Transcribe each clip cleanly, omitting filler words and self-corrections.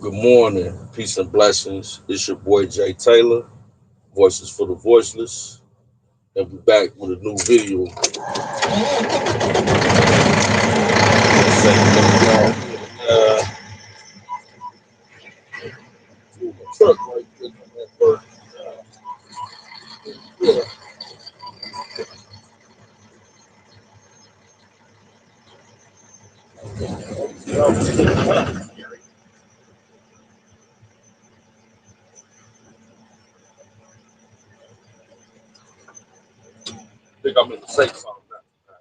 Good morning, peace and blessings. It's your boy Jay Taylor, Voices for the Voiceless, and we're back with a new video. Truck right quick on that bird. Yeah. I think I'm in the safe zone now.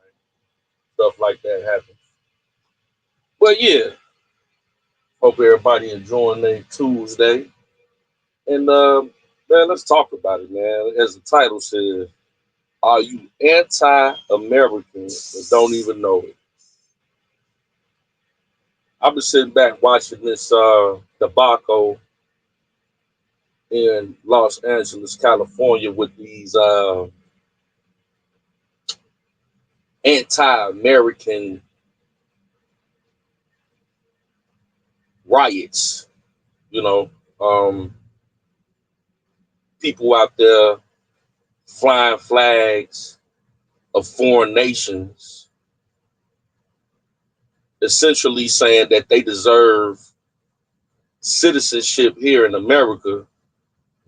Stuff like that happens. But yeah, hope everybody enjoying their Tuesday. And man, let's talk about it, man. As the title says, are you anti-American and don't even know it? I've been sitting back watching this debacle in Los Angeles, California, with these anti-American riots. You know, um, people out there flying flags of foreign nations, essentially saying that they deserve citizenship here in America,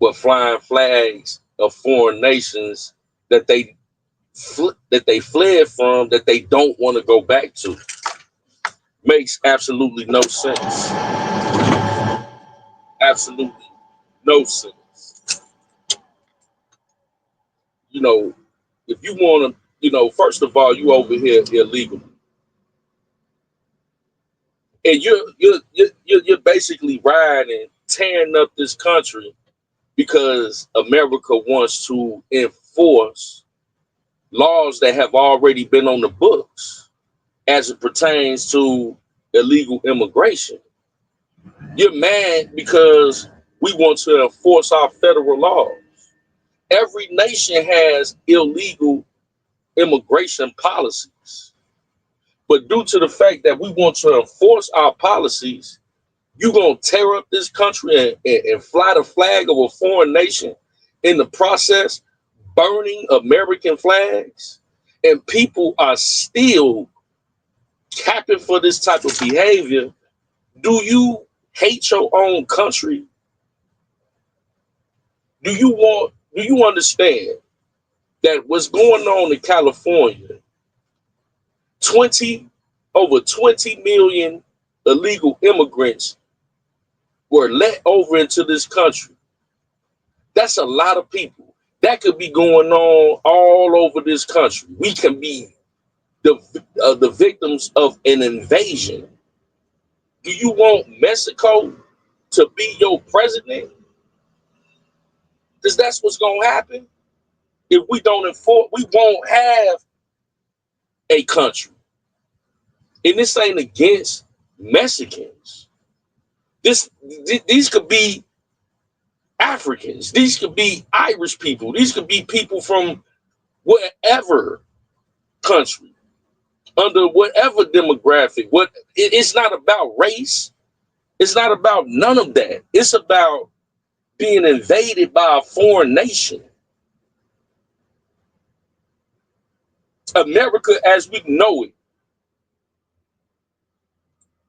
but flying flags of foreign nations that they fled from, that they don't want to go back to. Makes absolutely no sense. Absolutely no sense. You know, if you want to, first of all, you over here illegal, and you're basically riding, tearing up this country because America wants to enforce laws that have already been on the books as it pertains to illegal immigration. You're mad because we want to enforce our federal laws. Every nation has illegal immigration policies. But due to the fact that we want to enforce our policies, you're going to tear up this country and fly the flag of a foreign nation in the process, burning American flags. And people are still capping for this type of behavior. Do you hate your own country? Do you understand that what's going on in California, 20 over 20 million illegal immigrants were let over into this country? That's a lot of people. That could be going on all over this country. We can be the victims of an invasion. Do you want Mexico to be your president? Because that's what's going to happen. If we don't enforce, we won't have a country. And this ain't against Mexicans. These could be Africans. These could be Irish people. These could be people from wherever country, under whatever demographic. It's not about race. It's not about none of that. It's about being invaded by a foreign nation. America, as we know it,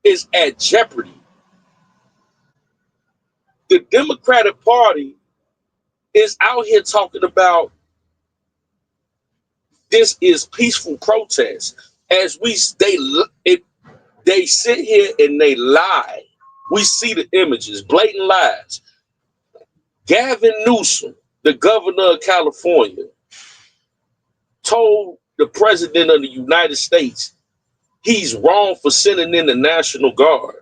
is at jeopardy. The Democratic Party is out here talking about this is peaceful protest. As they sit here and they lie. We see the images, blatant lies. Gavin Newsom, the governor of California, told the president of the United States he's wrong for sending in the National Guard.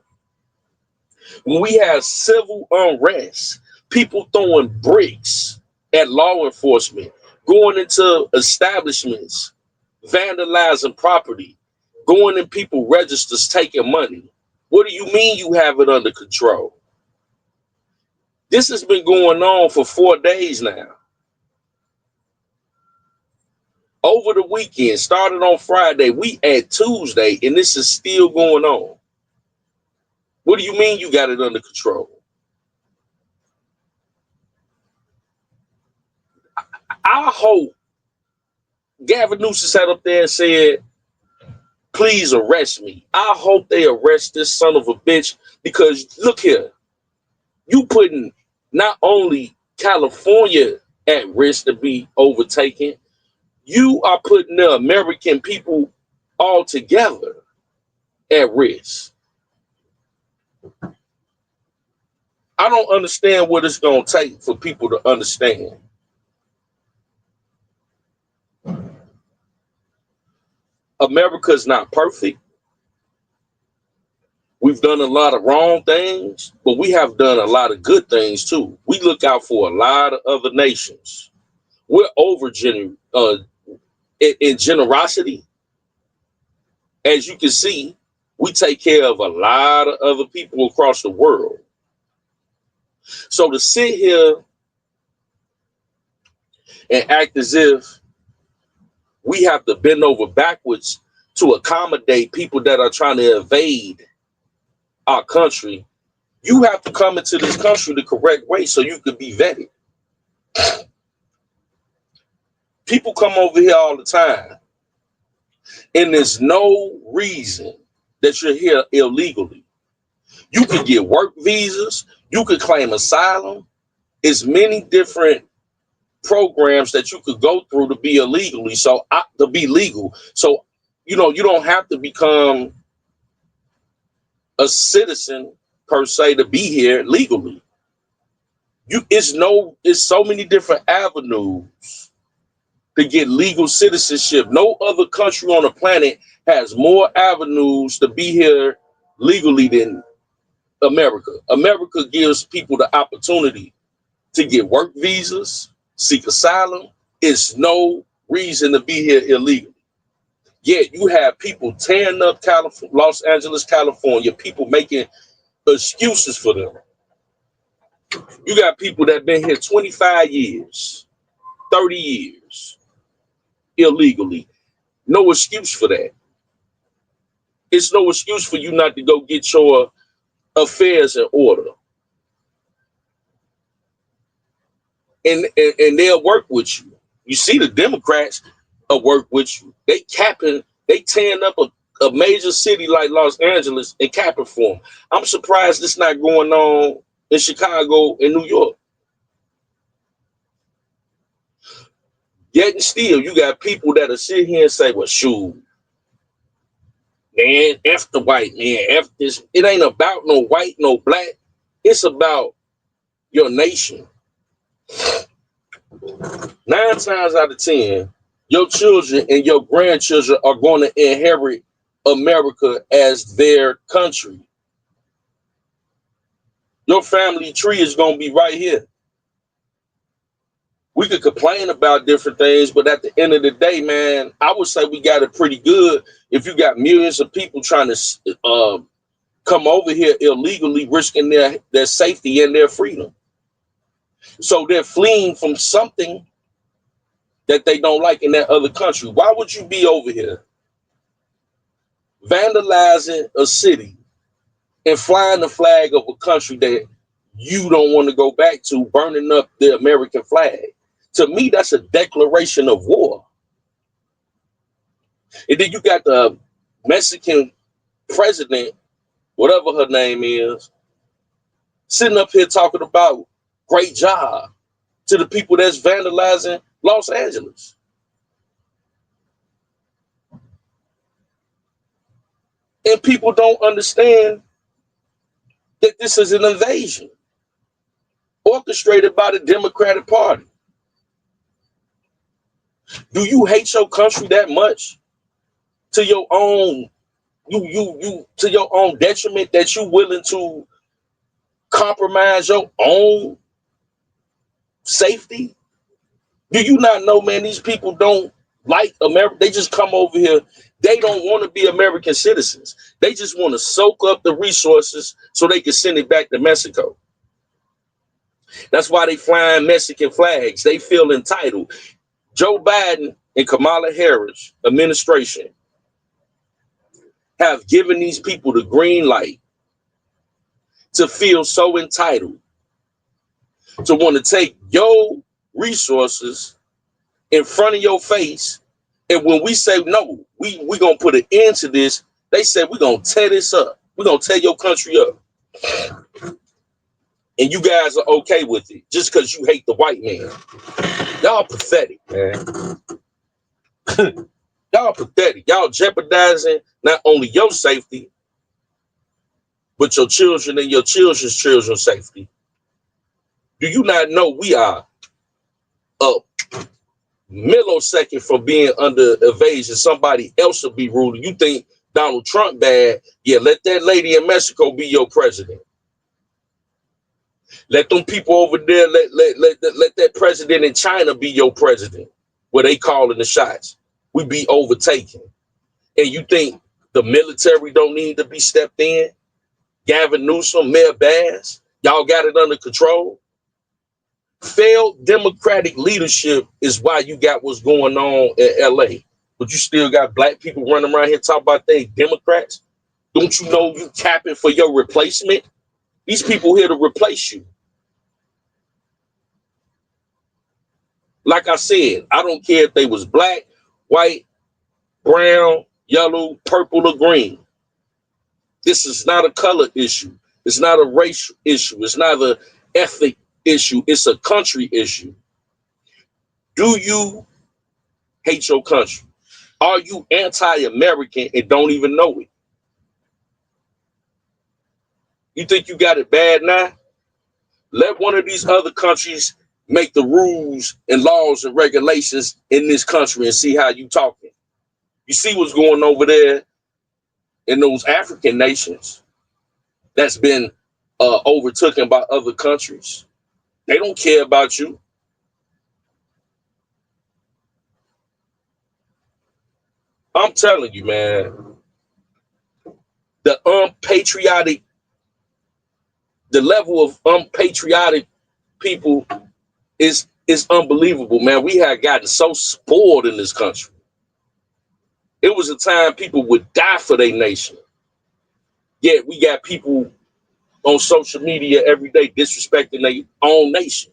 When we have civil unrest, people throwing bricks at law enforcement, going into establishments, vandalizing property, going in people registers, taking money. What do you mean you have it under control? This has been going on for 4 days now. Over the weekend, started on Friday, we at Tuesday, and this is still going on. What do you mean you got it under control? I hope Gavin Newsom sat up there and said, please arrest me. I hope they arrest this son of a bitch, because look here, you putting not only California at risk to be overtaken, you are putting the American people all together at risk. I don't understand what it's going to take for people to understand. America's not perfect. We've done a lot of wrong things, but we have done a lot of good things too. We look out for a lot of other nations. We're in generosity. As you can see, we take care of a lot of other people across the world. So to sit here and act as if we have to bend over backwards to accommodate people that are trying to invade our country, you have to come into this country the correct way so you can be vetted. People come over here all the time, and there's no reason that you're here illegally. You can get work visas, you could claim asylum. There's many different programs that you could go through to be illegally, to be legal. So, you don't have to become a citizen per se to be here legally. It's so many different avenues to get legal citizenship. No other country on the planet has more avenues to be here legally than America. America gives people the opportunity to get work visas, seek asylum. It's no reason to be here illegally. Yet you have people tearing up Los Angeles, California, people making excuses for them. You got people that been here 25 years, 30 years illegally. No excuse for that. It's no excuse for you not to go get your affairs in order. And they'll work with you. You see the Democrats will work with you. They tearing up a major city like Los Angeles and capping for them. I'm surprised it's not going on in Chicago and New York. Yet and still, you got people that'll sit here and say, well, shoot, man, F the white man, F this. It ain't about no white, no black. It's about your nation. 9 times out of 10, your children and your grandchildren are going to inherit America as their country. Your family tree is going to be right here. We could complain about different things, but at the end of the day, man, I would say we got it pretty good if you got millions of people trying to come over here illegally, risking their safety and their freedom. So they're fleeing from something that they don't like in that other country. Why would you be over here vandalizing a city and flying the flag of a country that you don't want to go back to, burning up the American flag? To me, that's a declaration of war. And then you got the Mexican president, whatever her name is, sitting up here talking about great job to the people that's vandalizing Los Angeles. And people don't understand that this is an invasion orchestrated by the Democratic Party. Do you hate your country that much to your own to your own detriment that you willing to compromise your own safety? Do you not know, man, these people don't like America. They just come over here. They don't want to be American citizens. They just want to soak up the resources so they can send it back to Mexico. That's why they flying Mexican flags. They feel entitled. Joe Biden and Kamala Harris administration have given these people the green light to feel so entitled, to want to take your resources in front of your face. And when we say, no, we going to put an end to this, they say, we're going to tear this up. We're going to tear your country up. And you guys are okay with it just because you hate the white man. Y'all pathetic, man. Y'all pathetic. Y'all jeopardizing not only your safety, but your children and your children's safety. Do you not know we are a millisecond from being under invasion? Somebody else will be ruling. You think Donald Trump bad? Yeah, let that lady in Mexico be your president. Let them people over there, let that president in China be your president, where they calling the shots. We be overtaken. And you think the military don't need to be stepped in? Gavin Newsom, Mayor Bass, y'all got it under control? Failed democratic leadership is why you got what's going on in LA. But you still got black people running around here talking about they Democrats. Don't you know you capping for your replacement? These people here to replace you. Like I said, I don't care if they was black, white, brown, yellow, purple, or green. This is not a color issue. It's not a racial issue. It's not an ethnic issue. It's a country issue. Do you hate your country? Are you anti-American and don't even know it? You think you got it bad now? Let one of these other countries make the rules and laws and regulations in this country and see how you talking. You see what's going over there in those African nations that's been overtaken by other countries. They don't care about you. I'm telling you, man, the level of unpatriotic people is unbelievable, man. We had gotten so spoiled in this country. It was a time people would die for their nation. Yet we got people on social media every day disrespecting their own nation.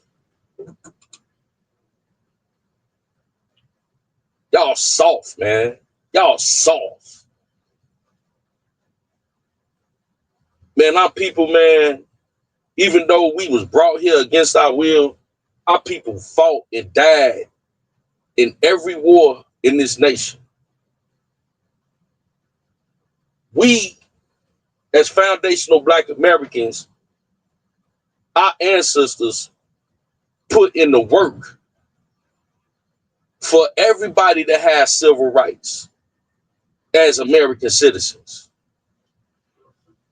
Y'all soft, man. Y'all soft. Man, our people, man, even though we was brought here against our will, our people fought and died in every war in this nation. We, as foundational Black Americans, our ancestors put in the work for everybody to have civil rights as American citizens.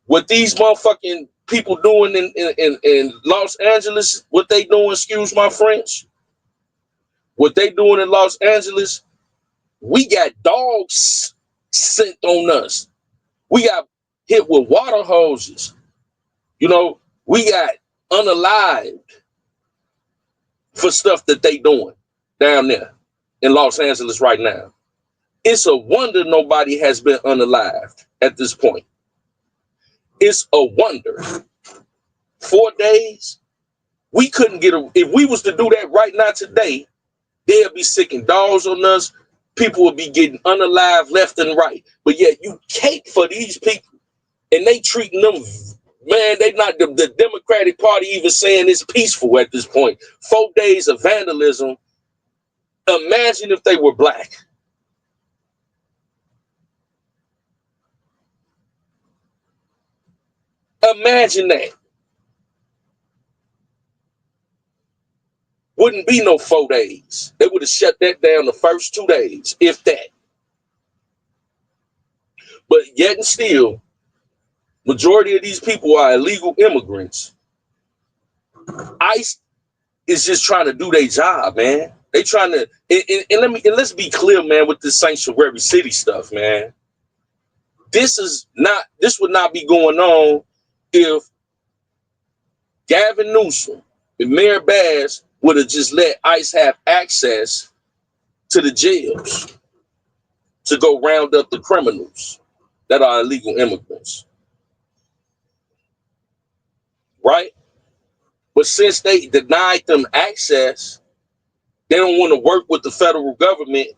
What these motherfucking people doing in Los Angeles, what they doing, excuse my French, what they doing in Los Angeles, we got dogs sent on us. We got hit with water hoses. You know, we got unalived for stuff that they doing down there in Los Angeles right now. It's a wonder nobody has been unalived at this point. It's a wonder. 4 days, we couldn't get if we was to do that right now today, they'll be sicking dogs on us. People will be getting unalive left and right. But yet you cape for these people and they treating them, man, they not the Democratic Party even saying it's peaceful at this point. 4 days of vandalism. Imagine if they were black. Imagine that. Wouldn't be no 4 days. They would have shut that down the first 2 days, if that. But yet and still, majority of these people are illegal immigrants. ICE is just trying to do their job, man. They trying to, and let's be clear, man, with this sanctuary city stuff, man. This would not be going on if Gavin Newsom and Mayor Bass would have just let ICE have access to the jails to go round up the criminals that are illegal immigrants. right? But since they denied them access, they don't want to work with the federal government.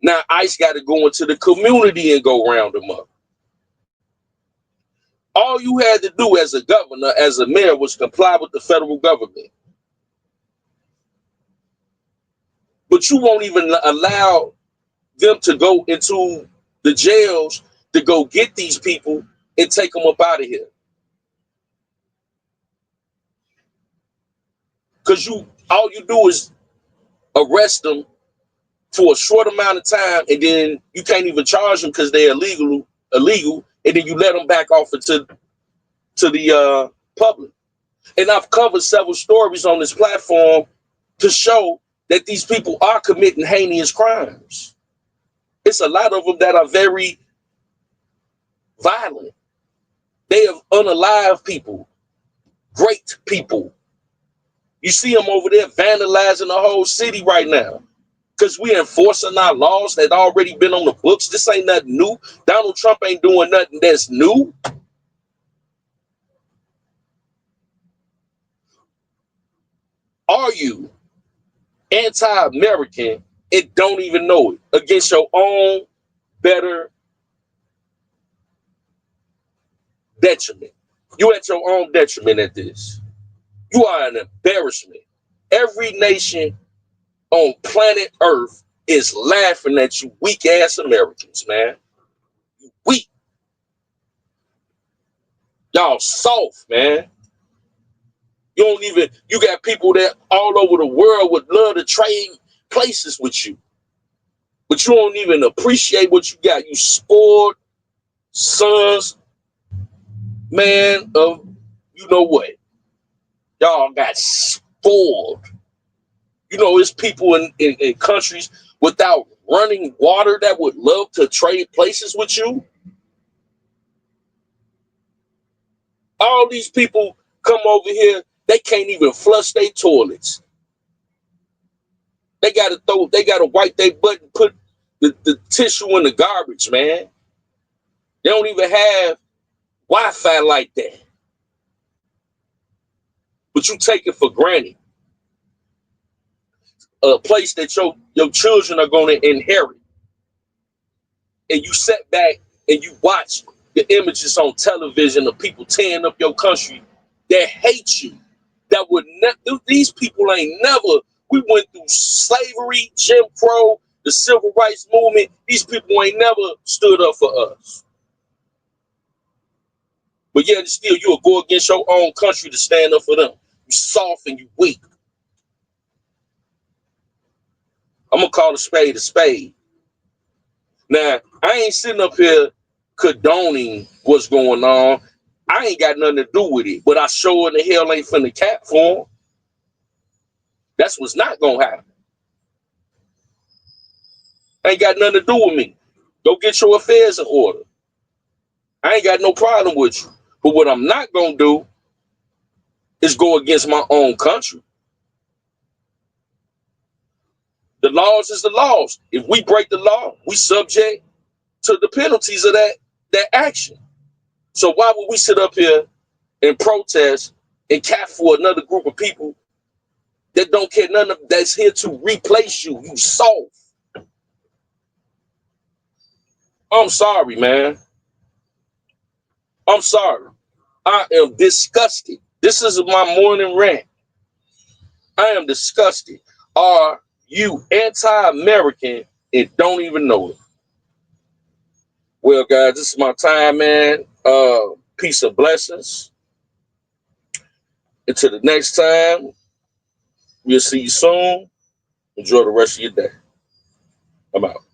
Now ICE got to go into the community and go round them up. All you had to do as a governor, as a mayor, was comply with the federal government. But you won't even allow them to go into the jails to go get these people and take them up out of here. Because all you do is arrest them for a short amount of time, and then you can't even charge them because they're illegal, and then you let them back off into the public. And I've covered several stories on this platform to show that these people are committing heinous crimes. It's a lot of them that are very violent. They have unalived people, great people. You see them over there vandalizing the whole city right now because we enforcing our laws that already been on the books. This ain't nothing new. Donald Trump ain't doing nothing that's new. Are you anti-American and don't even know it against your own better detriment? You at your own detriment at this. You are an embarrassment. Every nation on planet Earth is laughing at you weak ass Americans, man. You weak. Y'all soft, man. You got people that all over the world would love to trade places with you. But you don't even appreciate what you got. You spoiled sons, man, of you know what. Y'all got spoiled. You know, it's people in countries without running water that would love to trade places with you. All these people come over here, they can't even flush their toilets. They gotta wipe their butt and put the tissue in the garbage, man. They don't even have Wi-Fi like that. But you take it for granted. A place that your children are gonna inherit. And you sit back and you watch the images on television of people tearing up your country that hate you. That would these people ain't never. We went through slavery, Jim Crow, the civil rights movement. These people ain't never stood up for us. But yet still you'll go against your own country to stand up for them. You soft and you weak. I'm gonna call a spade a spade. Now, I ain't sitting up here condoning what's going on. I ain't got nothing to do with it, but I sure in the hell ain't finna cap for them. That's what's not gonna happen. Ain't got nothing to do with me. Go get your affairs in order. I ain't got no problem with you. But what I'm not gonna do is go against my own country. The laws is the laws. If we break the law, we subject to the penalties of that action. So why would we sit up here and protest and cap for another group of people that don't care none of that's here to replace you? You soft. I'm sorry, man. I'm sorry. I am disgusted. This is my morning rant. I am disgusted. Are you anti-American and don't even know it? Well, guys, this is my time, man. Peace and blessings. Until the next time, we'll see you soon. Enjoy the rest of your day. I'm out.